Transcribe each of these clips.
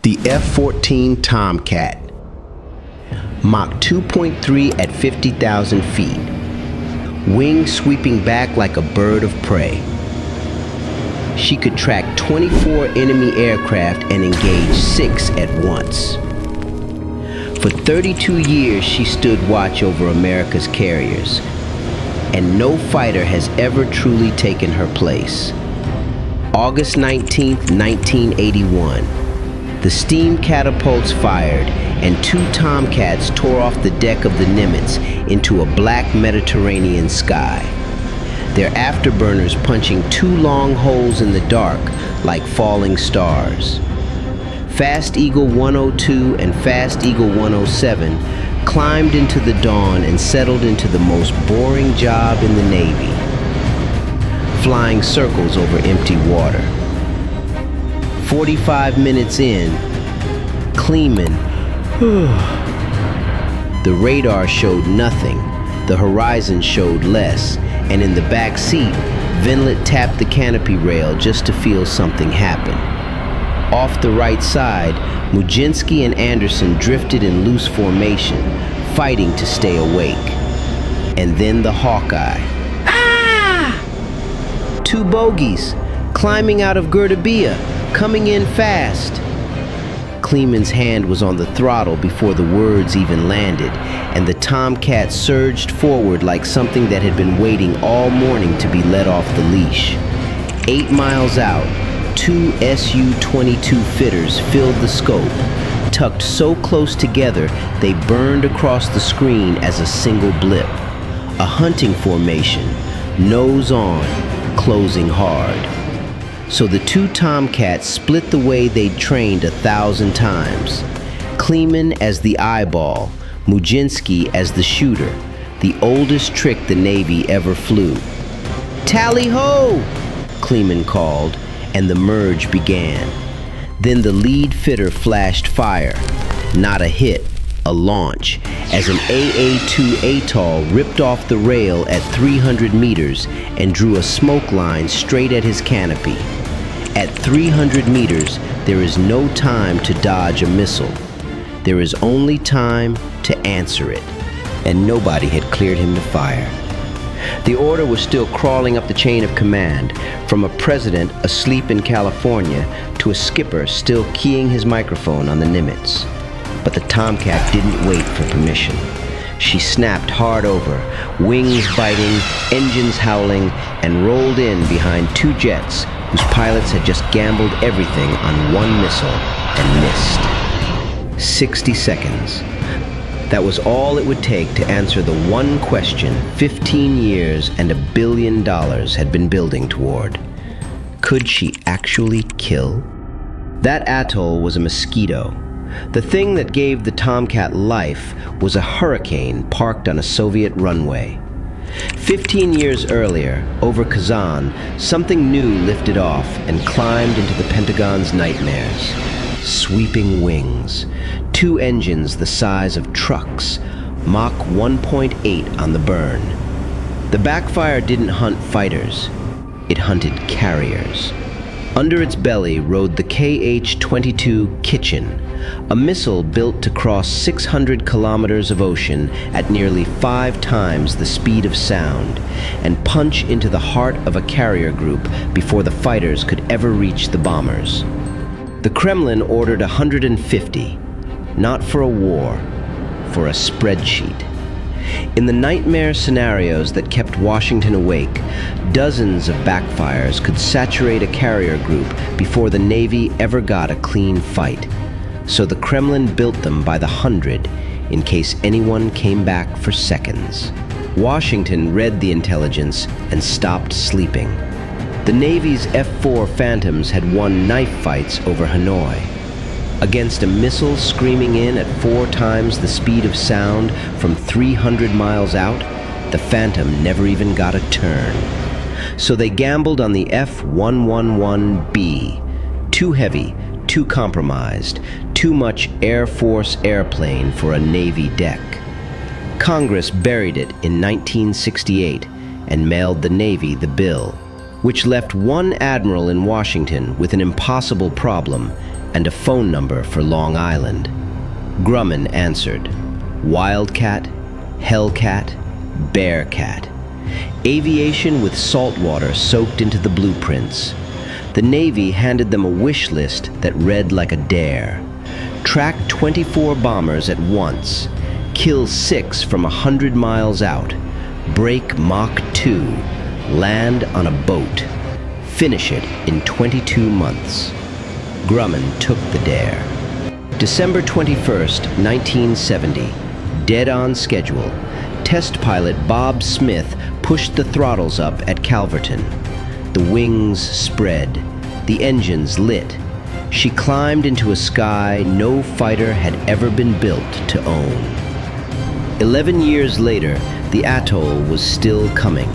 The F-14 Tomcat. Mach 2.3 at 50,000 feet. Wings sweeping back like a bird of prey. She could track 24 enemy aircraft and engage 6 at once. For 32 years, she stood watch over America's carriers, and no fighter has ever truly taken her place. August 19, 1981. The steam catapults fired, and 2 Tomcats tore off the deck of the Nimitz into a black Mediterranean sky, their afterburners punching 2 long holes in the dark like falling stars. Fast Eagle 102 and Fast Eagle 107 climbed into the dawn and settled into the most boring job in the Navy, flying circles over empty water. 45 minutes in, Kleeman. The radar showed nothing, the horizon showed less, and in the back seat, Vinlet tapped the canopy rail just to feel something happen. Off the right side, Mujinski and Anderson drifted in loose formation, fighting to stay awake. And then the Hawkeye. Ah! 2 bogies, climbing out of Gurdabia, coming in fast. Kleeman's hand was on the throttle before the words even landed, and the Tomcat surged forward like something that had been waiting all morning to be let off the leash. 8 miles out, 2 Su-22 fitters filled the scope, tucked so close together they burned across the screen as a single blip. A hunting formation, nose on, closing hard. So the 2 Tomcats split the way they'd trained 1,000 times. Kleeman as the eyeball, Mujinski as the shooter, the oldest trick the Navy ever flew. "Tally-ho!" Kleeman called, and the merge began. Then the lead fitter flashed fire. Not a hit, a launch, as an AA-2 ATOL ripped off the rail at 300 meters and drew a smoke line straight at his canopy. At 300 meters, there is no time to dodge a missile. There is only time to answer it, and nobody had cleared him to fire. The order was still crawling up the chain of command, from a president asleep in California to a skipper still keying his microphone on the Nimitz. But the Tomcat didn't wait for permission. She snapped hard over, wings biting, engines howling, and rolled in behind 2 jets whose pilots had just gambled everything on 1 missile and missed. 60 seconds. That was all it would take to answer the one question 15 years and $1 billion had been building toward. Could she actually kill? That atoll was a mosquito. The thing that gave the Tomcat life was a hurricane parked on a Soviet runway. 15 years earlier, over Kazan, something new lifted off and climbed into the Pentagon's nightmares. Sweeping wings, 2 engines the size of trucks, Mach 1.8 on the burn. The backfire didn't hunt fighters, it hunted carriers. Under its belly rode the KH-22 Kitchen, a missile built to cross 600 kilometers of ocean at nearly 5 times the speed of sound and punch into the heart of a carrier group before the fighters could ever reach the bombers. The Kremlin ordered 150, not for a war, for a spreadsheet. In the nightmare scenarios that kept Washington awake, dozens of backfires could saturate a carrier group before the Navy ever got a clean fight. So the Kremlin built them by the 100 in case anyone came back for seconds. Washington read the intelligence and stopped sleeping. The Navy's F-4 Phantoms had won knife fights over Hanoi. Against a missile screaming in at 4 times the speed of sound from 300 miles out, the Phantom never even got a turn. So they gambled on the F-111B. Too heavy, too compromised, too much Air Force airplane for a Navy deck. Congress buried it in 1968 and mailed the Navy the bill, which left one admiral in Washington with an impossible problem and a phone number for Long Island. Grumman answered. Wildcat, Hellcat, Bearcat. Aviation with salt water soaked into the blueprints. The Navy handed them a wish list that read like a dare. Track 24 bombers at once. Kill 6 from 100 miles out. Break Mach 2. Land on a boat. Finish it in 22 months. Grumman took the dare. December 21st, 1970. Dead on schedule. Test pilot Bob Smith pushed the throttles up at Calverton. The wings spread. The engines lit. She climbed into a sky no fighter had ever been built to own. 11 years later, the atoll was still coming.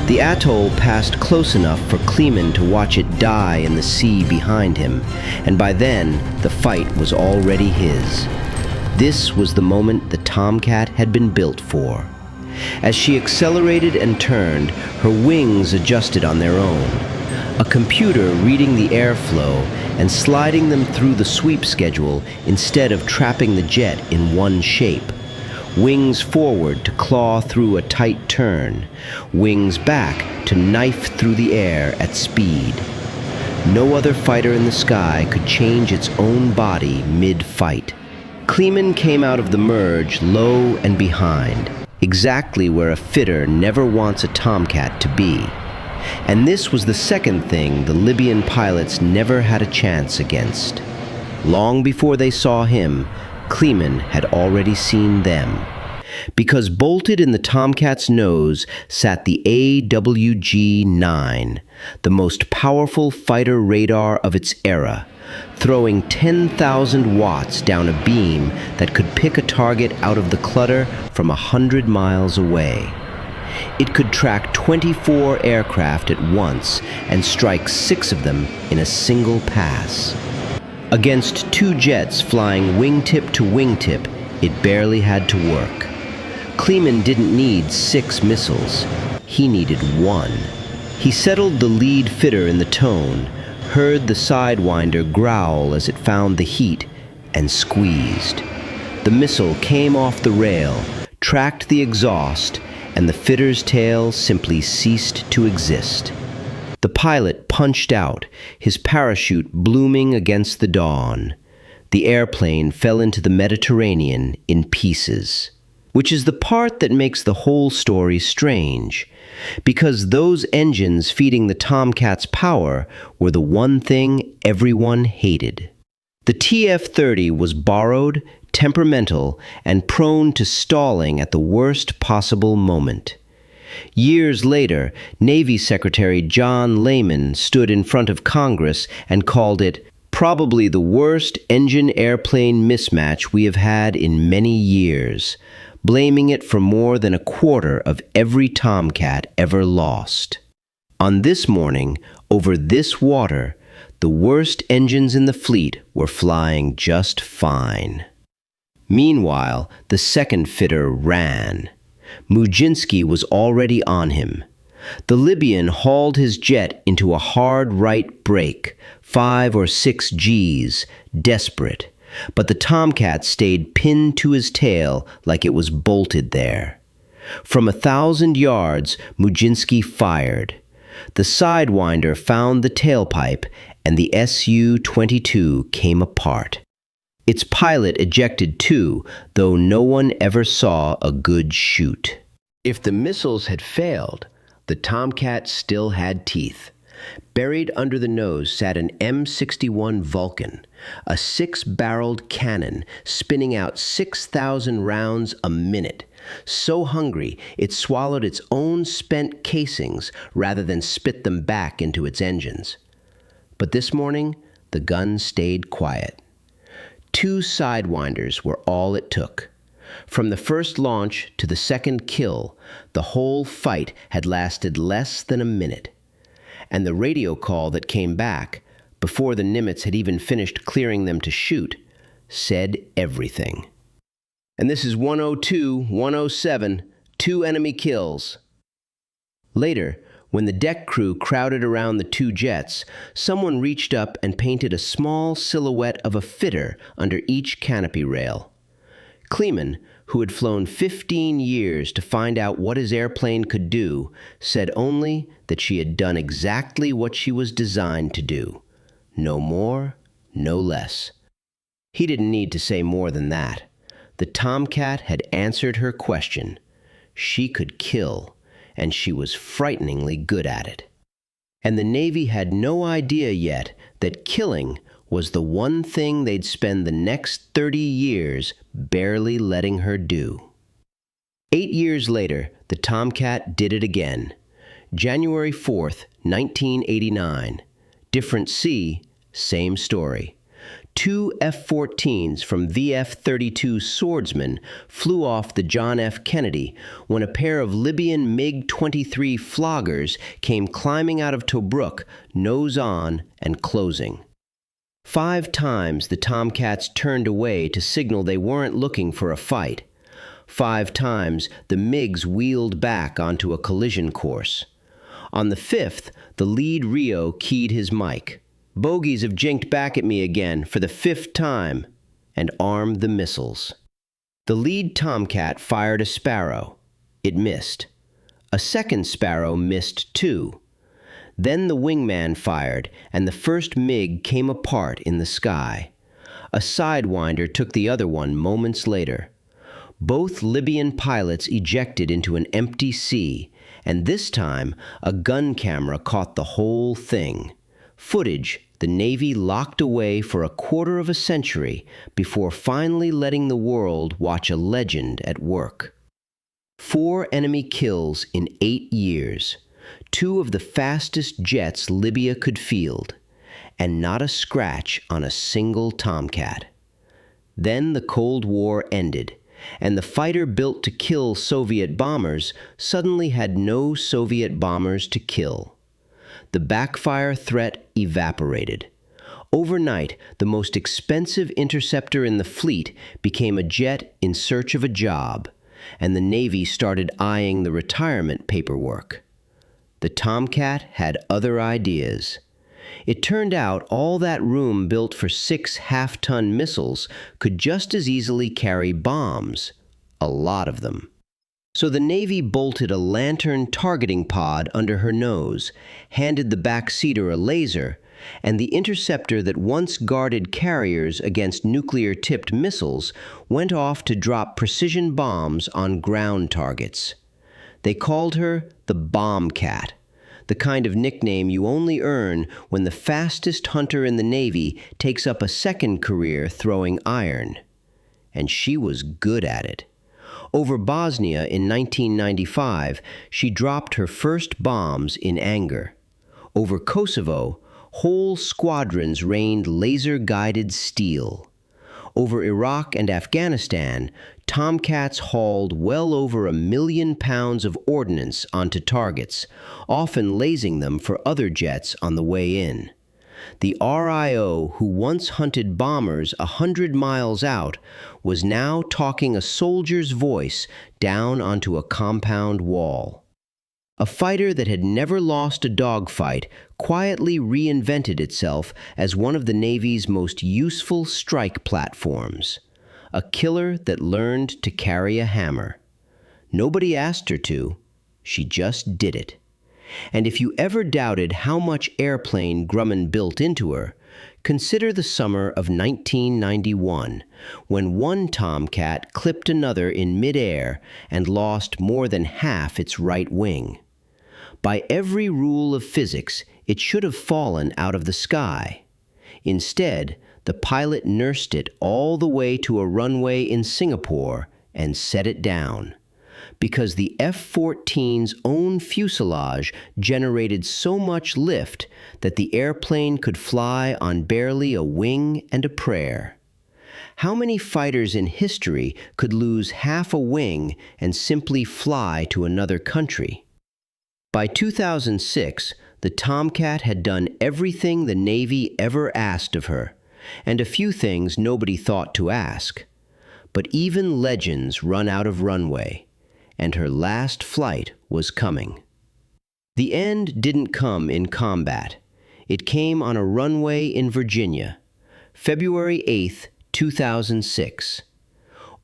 The atoll passed close enough for Kleeman to watch it die in the sea behind him, and by then, the fight was already his. This was the moment the Tomcat had been built for. As she accelerated and turned, her wings adjusted on their own. A computer reading the airflow and sliding them through the sweep schedule instead of trapping the jet in one shape. Wings forward to claw through a tight turn. Wings back to knife through the air at speed. No other fighter in the sky could change its own body mid-fight. Kleeman came out of the merge low and behind, exactly where a fitter never wants a Tomcat to be. And this was the second thing the Libyan pilots never had a chance against. Long before they saw him, Kleeman had already seen them. Because bolted in the Tomcat's nose sat the AWG-9, the most powerful fighter radar of its era, throwing 10,000 watts down a beam that could pick a target out of the clutter from 100 miles away. It could track 24 aircraft at once and strike 6 of them in a single pass. Against 2 jets flying wingtip to wingtip, it barely had to work. Kleeman didn't need 6 missiles. He needed 1. He settled the lead fitter in the tone, heard the Sidewinder growl as it found the heat, and squeezed. The missile came off the rail, tracked the exhaust, and the fitter's tail simply ceased to exist. The pilot punched out, his parachute blooming against the dawn. The airplane fell into the Mediterranean in pieces. Which is the part that makes the whole story strange, because those engines feeding the Tomcat's power were the one thing everyone hated. The TF-30 was borrowed, temperamental, and prone to stalling at the worst possible moment. Years later, Navy Secretary John Lehman stood in front of Congress and called it probably the worst engine-airplane mismatch we have had in many years, blaming it for more than a quarter of every Tomcat ever lost. On this morning, over this water, the worst engines in the fleet were flying just fine. Meanwhile, the second fitter ran. Mujinski was already on him. The Libyan hauled his jet into a hard right brake, 5 or 6 Gs, desperate. But the Tomcat stayed pinned to his tail like it was bolted there. From 1,000 yards, Mujinski fired. The Sidewinder found the tailpipe, and the Su-22 came apart. Its pilot ejected too, though no one ever saw a good shoot. If the missiles had failed, the Tomcat still had teeth. Buried under the nose sat an M61 Vulcan, a 6-barreled cannon spinning out 6,000 rounds a minute. So hungry, it swallowed its own spent casings rather than spit them back into its engines. But this morning, the gun stayed quiet. 2 Sidewinders were all it took. From the first launch to the second kill, the whole fight had lasted less than a minute. And the radio call that came back, before the Nimitz had even finished clearing them to shoot, said everything. And this is 102, 107, 2 enemy kills. Later, when When the deck crew crowded around the two jets, someone reached up and painted a small silhouette of a fitter under each canopy rail. Kleeman, who had flown 15 years to find out what his airplane could do, said only that she had done exactly what she was designed to do. No more, no less. He didn't need to say more than that. The Tomcat had answered her question. She could kill, and she was frighteningly good at it. And the Navy had no idea yet that killing was the one thing they'd spend the next 30 years barely letting her do. 8 years later, the Tomcat did it again. January 4th, 1989. Different sea, same story. 2 F-14s from VF-32 Swordsman flew off the John F. Kennedy when a pair of Libyan MiG-23 floggers came climbing out of Tobruk, nose on and closing. 5 times the Tomcats turned away to signal they weren't looking for a fight. 5 times the MiGs wheeled back onto a collision course. On the 5th, the lead Rio keyed his mic. "Bogies have jinked back at me again for the 5th time," and armed the missiles. The lead Tomcat fired a Sparrow. It missed. A second Sparrow missed too. Then the wingman fired, and the first MiG came apart in the sky. A Sidewinder took the other one moments later. Both Libyan pilots ejected into an empty sea, and this time a gun camera caught the whole thing. Footage the Navy locked away for a quarter of a century before finally letting the world watch a legend at work. 4 enemy kills in 8 years, 2 of the fastest jets Libya could field, and not a scratch on a single Tomcat. Then the Cold War ended, and the fighter built to kill Soviet bombers suddenly had no Soviet bombers to kill. The backfire threat evaporated. Overnight, the most expensive interceptor in the fleet became a jet in search of a job, and the Navy started eyeing the retirement paperwork. The Tomcat had other ideas. It turned out all that room built for 6 half-ton missiles could just as easily carry bombs, a lot of them. So the Navy bolted a Lantern targeting pod under her nose, handed the backseater a laser, and the interceptor that once guarded carriers against nuclear-tipped missiles went off to drop precision bombs on ground targets. They called her the Bombcat, the kind of nickname you only earn when the fastest hunter in the Navy takes up a second career throwing iron. And she was good at it. Over Bosnia in 1995, she dropped her first bombs in anger. Over Kosovo, whole squadrons rained laser-guided steel. Over Iraq and Afghanistan, Tomcats hauled well over 1 million pounds of ordnance onto targets, often lasing them for other jets on the way in. The RIO who once hunted bombers 100 miles out was now talking a soldier's voice down onto a compound wall. A fighter that had never lost a dogfight quietly reinvented itself as one of the Navy's most useful strike platforms. A killer that learned to carry a hammer. Nobody asked her to. She just did it. And if you ever doubted how much airplane Grumman built into her, consider the summer of 1991, when one Tomcat clipped another in midair and lost more than half its right wing. By every rule of physics, it should have fallen out of the sky. Instead, the pilot nursed it all the way to a runway in Singapore and set it down. Because the F-14's own fuselage generated so much lift that the airplane could fly on barely a wing and a prayer. How many fighters in history could lose half a wing and simply fly to another country? By 2006, the Tomcat had done everything the Navy ever asked of her, and a few things nobody thought to ask. But even legends run out of runway, and her last flight was coming. The end didn't come in combat. It came on a runway in Virginia, February 8, 2006.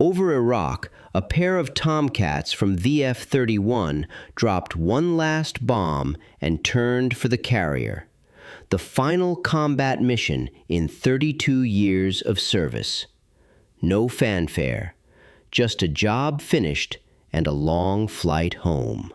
Over Iraq, a pair of Tomcats from the F-31 dropped one last bomb and turned for the carrier. The final combat mission in 32 years of service. No fanfare, just a job finished and a long flight home.